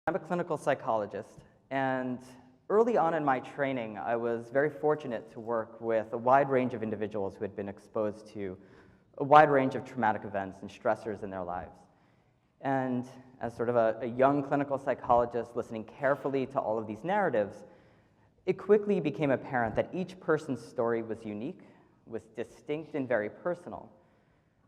I'm a clinical psychologist, and early on in my training, I was very fortunate to work with a wide range of individuals who had been exposed to a wide range of traumatic events and stressors in their lives. And as sort of a young clinical psychologist listening carefully to all of these narratives, it quickly became apparent that each person's story was unique, was distinct, and very personal.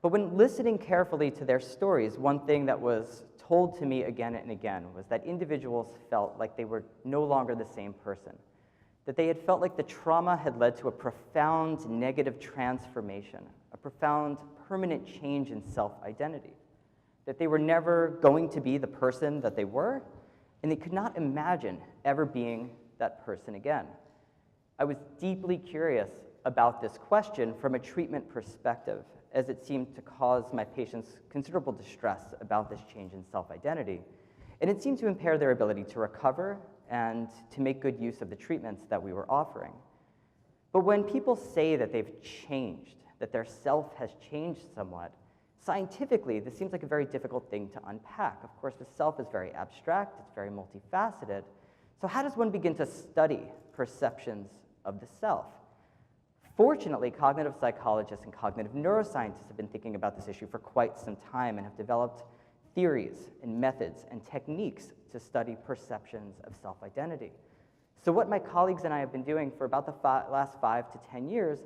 But when listening carefully to their stories, one thing that was told to me again and again was that individuals felt like they were no longer the same person, that they had felt like the trauma had led to a profound negative transformation, a profound permanent change in self-identity, that they were never going to be the person that they were, and they could not imagine ever being that person again. I was deeply curious about this question from a treatment perspective, as it seemed to cause my patients considerable distress about this change in self-identity. And it seemed to impair their ability to recover and to make good use of the treatments that we were offering. But when people say that they've changed, that their self has changed somewhat, scientifically, this seems like a very difficult thing to unpack. Of course, the self is very abstract, it's very multifaceted. So how does one begin to study perceptions of the self? Fortunately, cognitive psychologists and cognitive neuroscientists have been thinking about this issue for quite some time and have developed theories and methods and techniques to study perceptions of self-identity. So what my colleagues and I have been doing for about the last 5 to 10 years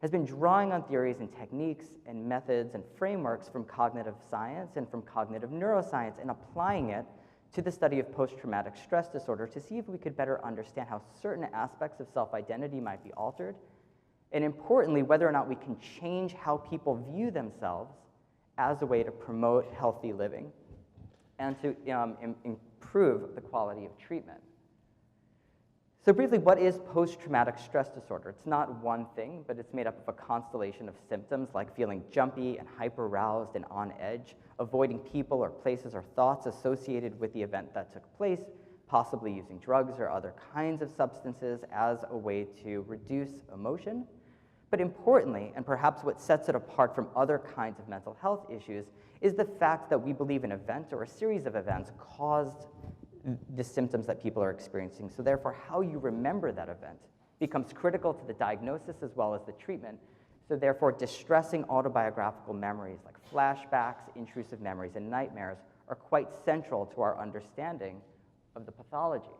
has been drawing on theories and techniques and methods and frameworks from cognitive science and from cognitive neuroscience and applying it to the study of post-traumatic stress disorder to see if we could better understand how certain aspects of self-identity might be altered, and importantly, whether or not we can change how people view themselves as a way to promote healthy living and to improve the quality of treatment. So briefly, what is post-traumatic stress disorder? It's not one thing, but it's made up of a constellation of symptoms like feeling jumpy and hyper-aroused and on edge, avoiding people or places or thoughts associated with the event that took place, possibly using drugs or other kinds of substances as a way to reduce emotion. But importantly, and perhaps what sets it apart from other kinds of mental health issues, is the fact that we believe an event or a series of events caused the symptoms that people are experiencing. So therefore, how you remember that event becomes critical to the diagnosis as well as the treatment. So therefore, distressing autobiographical memories like flashbacks, intrusive memories, and nightmares are quite central to our understanding of the pathology.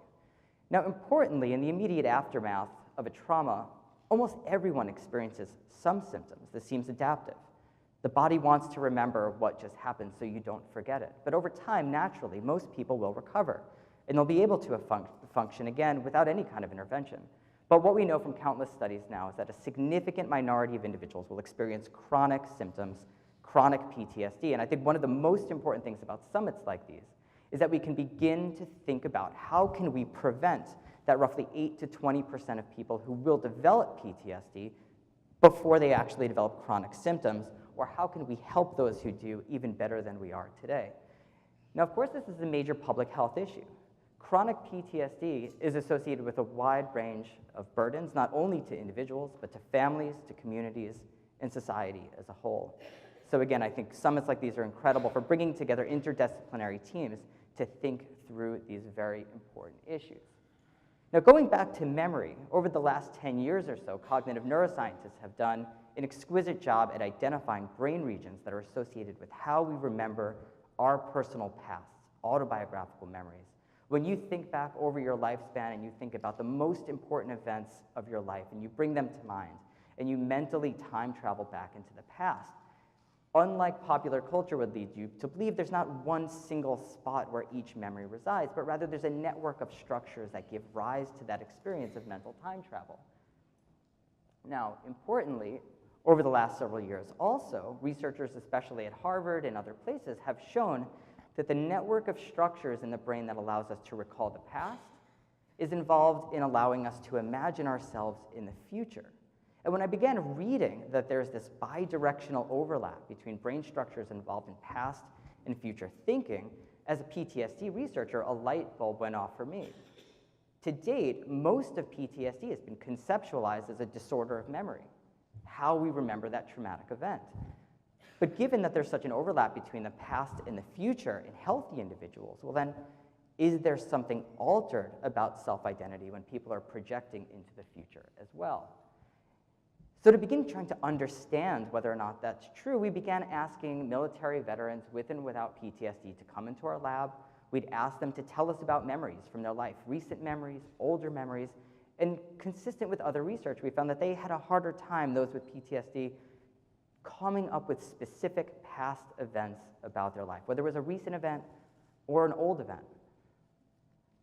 Now, importantly, in the immediate aftermath of a trauma, almost everyone experiences some symptoms. This seems adaptive. The body wants to remember what just happened so you don't forget it. But over time, naturally, most people will recover, and they'll be able to function again without any kind of intervention. But what we know from countless studies now is that a significant minority of individuals will experience chronic symptoms, chronic PTSD. And I think one of the most important things about summits like these is that we can begin to think about how can we prevent that roughly 8 to 20% of people who will develop PTSD before they actually develop chronic symptoms, or how can we help those who do even better than we are today? Now, of course, this is a major public health issue. Chronic PTSD is associated with a wide range of burdens, not only to individuals, but to families, to communities, and society as a whole. So again, I think summits like these are incredible for bringing together interdisciplinary teams to think through these very important issues. Now, going back to memory, over the last 10 years or so, cognitive neuroscientists have done an exquisite job at identifying brain regions that are associated with how we remember our personal pasts, autobiographical memories. When you think back over your lifespan and you think about the most important events of your life and you bring them to mind and you mentally time travel back into the past, unlike popular culture would lead you to believe there's not one single spot where each memory resides, but rather there's a network of structures that give rise to that experience of mental time travel. Now, importantly, over the last several years also, researchers, especially at Harvard and other places, have shown that the network of structures in the brain that allows us to recall the past is involved in allowing us to imagine ourselves in the future. And when I began reading that there's this bidirectional overlap between brain structures involved in past and future thinking, as a PTSD researcher, a light bulb went off for me. To date, most of PTSD has been conceptualized as a disorder of memory, how we remember that traumatic event. But given that there's such an overlap between the past and the future in healthy individuals, well then, Is there something altered about self-identity when people are projecting into the future as well? So to begin trying to understand whether or not that's true, we began asking military veterans with and without PTSD to come into our lab. We'd ask them to tell us about memories from their life, recent memories, older memories, and consistent with other research, we found that they had a harder time, those with PTSD, coming up with specific past events about their life, whether it was a recent event or an old event.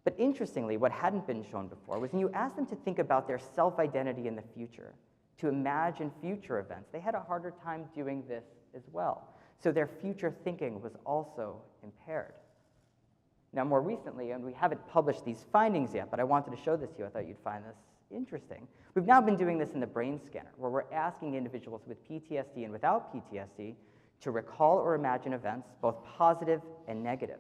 But interestingly, what hadn't been shown before was when you asked them to think about their self-identity in the future, to imagine future events, they had a harder time doing this as well. So their future thinking was also impaired. Now, more recently, and we haven't published these findings yet, but I wanted to show this to you. I thought you'd find this interesting. We've now been doing this in the brain scanner, where we're asking individuals with PTSD and without PTSD to recall or imagine events, both positive and negative.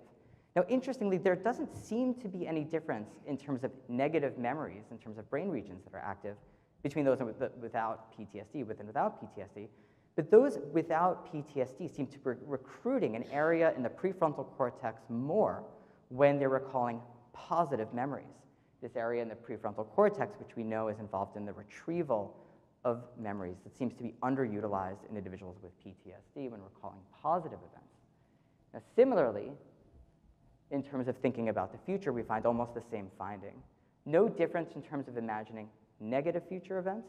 Now, interestingly, there doesn't seem to be any difference in terms of negative memories, in terms of brain regions that are active, between those without PTSD, with and without PTSD. But those without PTSD seem to be recruiting an area in the prefrontal cortex more when they're recalling positive memories. This area in the prefrontal cortex, which we know is involved in the retrieval of memories, that seems to be underutilized in individuals with PTSD when recalling positive events. Now, similarly, in terms of thinking about the future, we find almost the same finding. No difference in terms of imagining negative future events,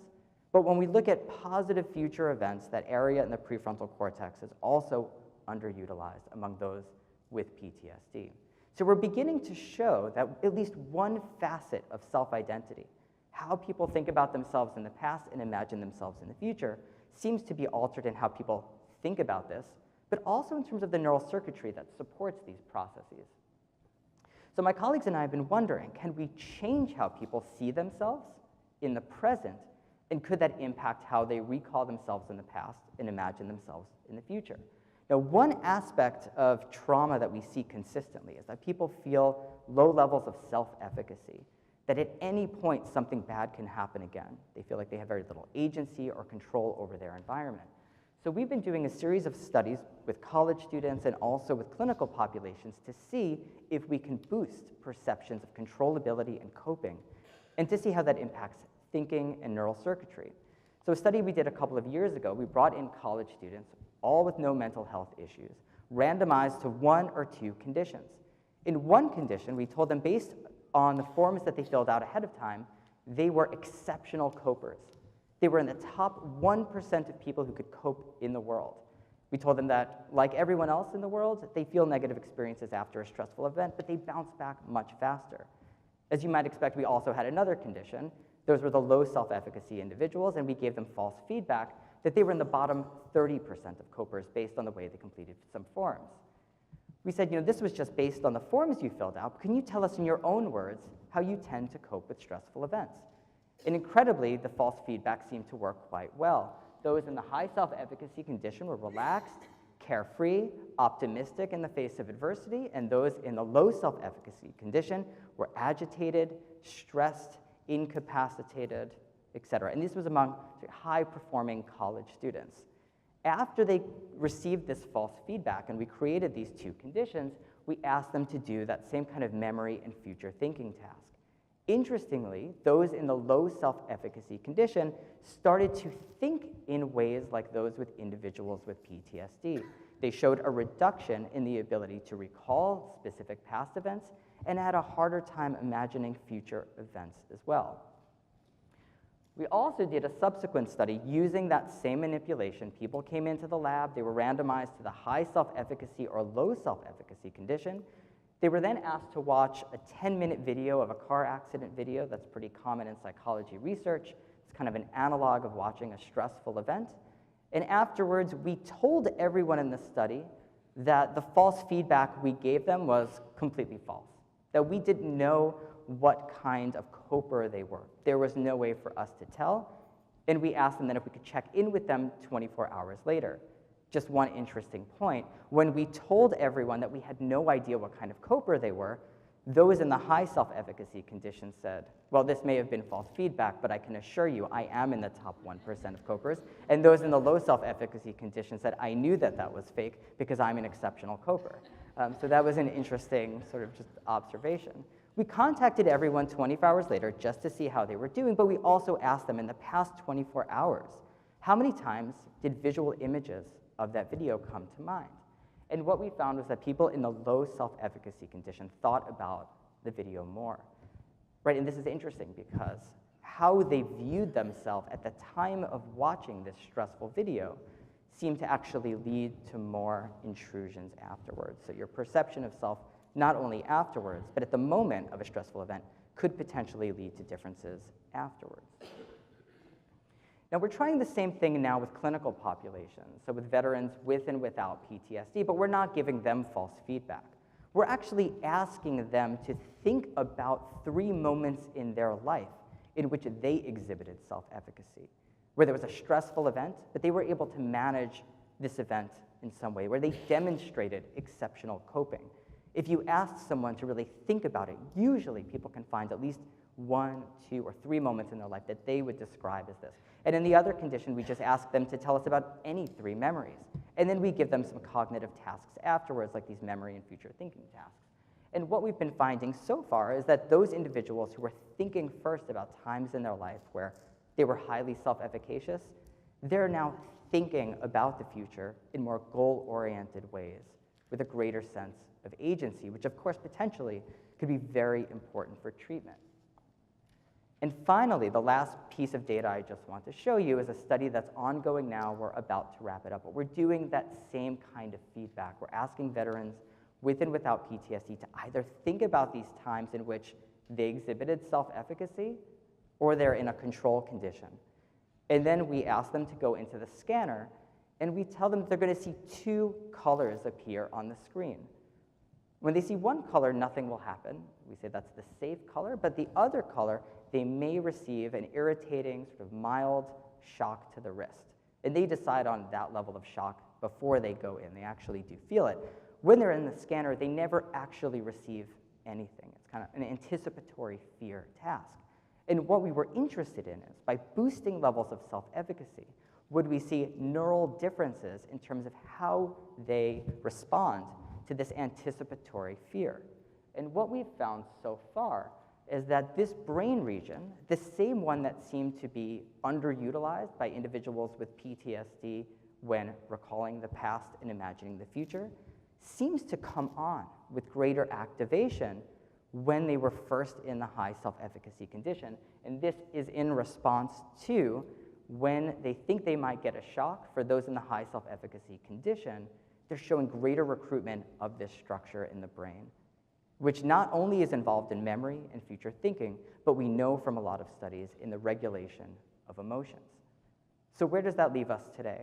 but when we look at positive future events, that area in the prefrontal cortex is also underutilized among those with PTSD. So we're beginning to show that at least one facet of self-identity, how people think about themselves in the past and imagine themselves in the future, seems to be altered in how people think about this, but also in terms of the neural circuitry that supports these processes. So my colleagues and I have been wondering, can we change how people see themselves in the present, and could that impact how they recall themselves in the past and imagine themselves in the future? Now, one aspect of trauma that we see consistently is that people feel low levels of self-efficacy, that at any point something bad can happen again. They feel like they have very little agency or control over their environment. So we've been doing a series of studies with college students and also with clinical populations to see if we can boost perceptions of controllability and coping, and to see how that impacts thinking and neural circuitry. So a study we did a couple of years ago, we brought in college students, all with no mental health issues, randomized to one or two conditions. In one condition, we told them based on the forms that they filled out ahead of time, they were exceptional copers. They were in the top 1% of people who could cope in the world. We told them that, like everyone else in the world, they feel negative experiences after a stressful event, but they bounce back much faster. As you might expect, we also had another condition. Those were the low self-efficacy individuals, and we gave them false feedback that they were in the bottom 30% of copers based on the way they completed some forms. We said, this was just based on the forms you filled out. Can you tell us in your own words how you tend to cope with stressful events? And incredibly, the false feedback seemed to work quite well. Those in the high self-efficacy condition were relaxed, carefree, optimistic in the face of adversity, and those in the low self-efficacy condition were agitated, stressed, incapacitated, etc. And this was among high-performing college students. After they received this false feedback and we created these two conditions, we asked them to do that same kind of memory and future thinking task. Interestingly, those in the low self-efficacy condition started to think in ways like those with individuals with PTSD. They showed a reduction in the ability to recall specific past events and had a harder time imagining future events as well. We also did a subsequent study using that same manipulation. People came into the lab, they were randomized to the high self-efficacy or low self-efficacy condition. They were then asked to watch a 10-minute video of a car accident video. That's pretty common in psychology research. It's kind of an analog of watching a stressful event. And afterwards, we told everyone in the study that the false feedback we gave them was completely false, that we didn't know what kind of coper they were. There was no way for us to tell, and we asked them then if we could check in with them 24 hours later. Just one interesting point, when we told everyone that we had no idea what kind of coper they were, Those in the high self-efficacy condition said, well, this may have been false feedback, but I can assure you I am in the top 1% of copers. And those in the low self-efficacy condition said, I knew that that was fake because I'm an exceptional coper. So that was an interesting sort of just observation. We contacted everyone 24 hours later just to see how they were doing, but we also asked them in the past 24 hours, how many times did visual images of that video come to mind? And what we found was that people in the low self-efficacy condition thought about the video more, right? And this is interesting because how they viewed themselves at the time of watching this stressful video seemed to actually lead to more intrusions afterwards. So your perception of self, not only afterwards, but at the moment of a stressful event, could potentially lead to differences afterwards. Now, we're trying the same thing now with clinical populations, so with veterans with and without PTSD, but we're not giving them false feedback. We're actually asking them to think about 3 moments in their life in which they exhibited self-efficacy, where there was a stressful event, but they were able to manage this event in some way, where they demonstrated exceptional coping. If you ask someone to really think about it, usually people can find at least 1, 2, or 3 moments in their life that they would describe as this. And in the other condition, we just ask them to tell us about any 3 memories. And then we give them some cognitive tasks afterwards, like these memory and future thinking tasks. And what we've been finding so far is that those individuals who were thinking first about times in their life where they were highly self-efficacious, they're now thinking about the future in more goal-oriented ways with a greater sense of agency, which of course potentially could be very important for treatment. And finally, the last piece of data I just want to show you is a study that's ongoing now. We're about to wrap it up, but we're doing that same kind of feedback. We're asking veterans with and without PTSD to either think about these times in which they exhibited self-efficacy or they're in a control condition. And then we ask them to go into the scanner, and we tell them they're going to see 2 colors appear on the screen. When they see one color, nothing will happen. We say that's the safe color, but the other color, they may receive an irritating, sort of mild shock to the wrist. And they decide on that level of shock before they go in. They actually do feel it. When they're in the scanner, they never actually receive anything. It's kind of an anticipatory fear task. And what we were interested in is, by boosting levels of self-efficacy, would we see neural differences in terms of how they respond to this anticipatory fear? And what we've found so far is that this brain region, the same one that seemed to be underutilized by individuals with PTSD when recalling the past and imagining the future, seems to come on with greater activation when they were first in the high self-efficacy condition. And this is in response to when they think they might get a shock. For those in the high self-efficacy condition, they're showing greater recruitment of this structure in the brain, which not only is involved in memory and future thinking, but we know from a lot of studies in the regulation of emotions. So where does that leave us today?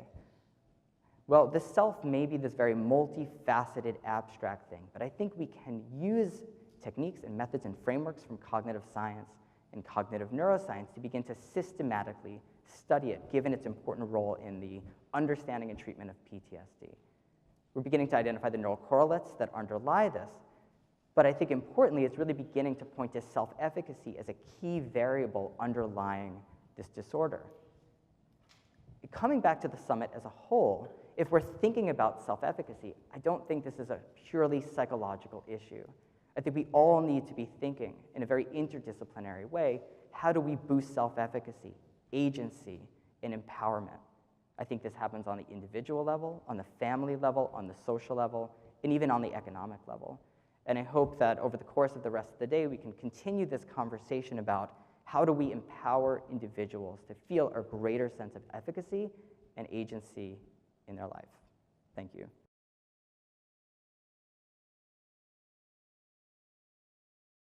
Well, the self may be this very multifaceted, abstract thing, but I think we can use techniques and methods and frameworks from cognitive science and cognitive neuroscience to begin to systematically study it, given its important role in the understanding and treatment of PTSD. We're beginning to identify the neural correlates that underlie this, but I think importantly, it's really beginning to point to self-efficacy as a key variable underlying this disorder. Coming back to the summit as a whole, if we're thinking about self-efficacy, I don't think this is a purely psychological issue. I think we all need to be thinking in a very interdisciplinary way, how do we boost self-efficacy, agency, and empowerment? I think this happens on the individual level, on the family level, on the social level, and even on the economic level. And I hope that over the course of the rest of the day, we can continue this conversation about how do we empower individuals to feel a greater sense of efficacy and agency in their life. Thank you.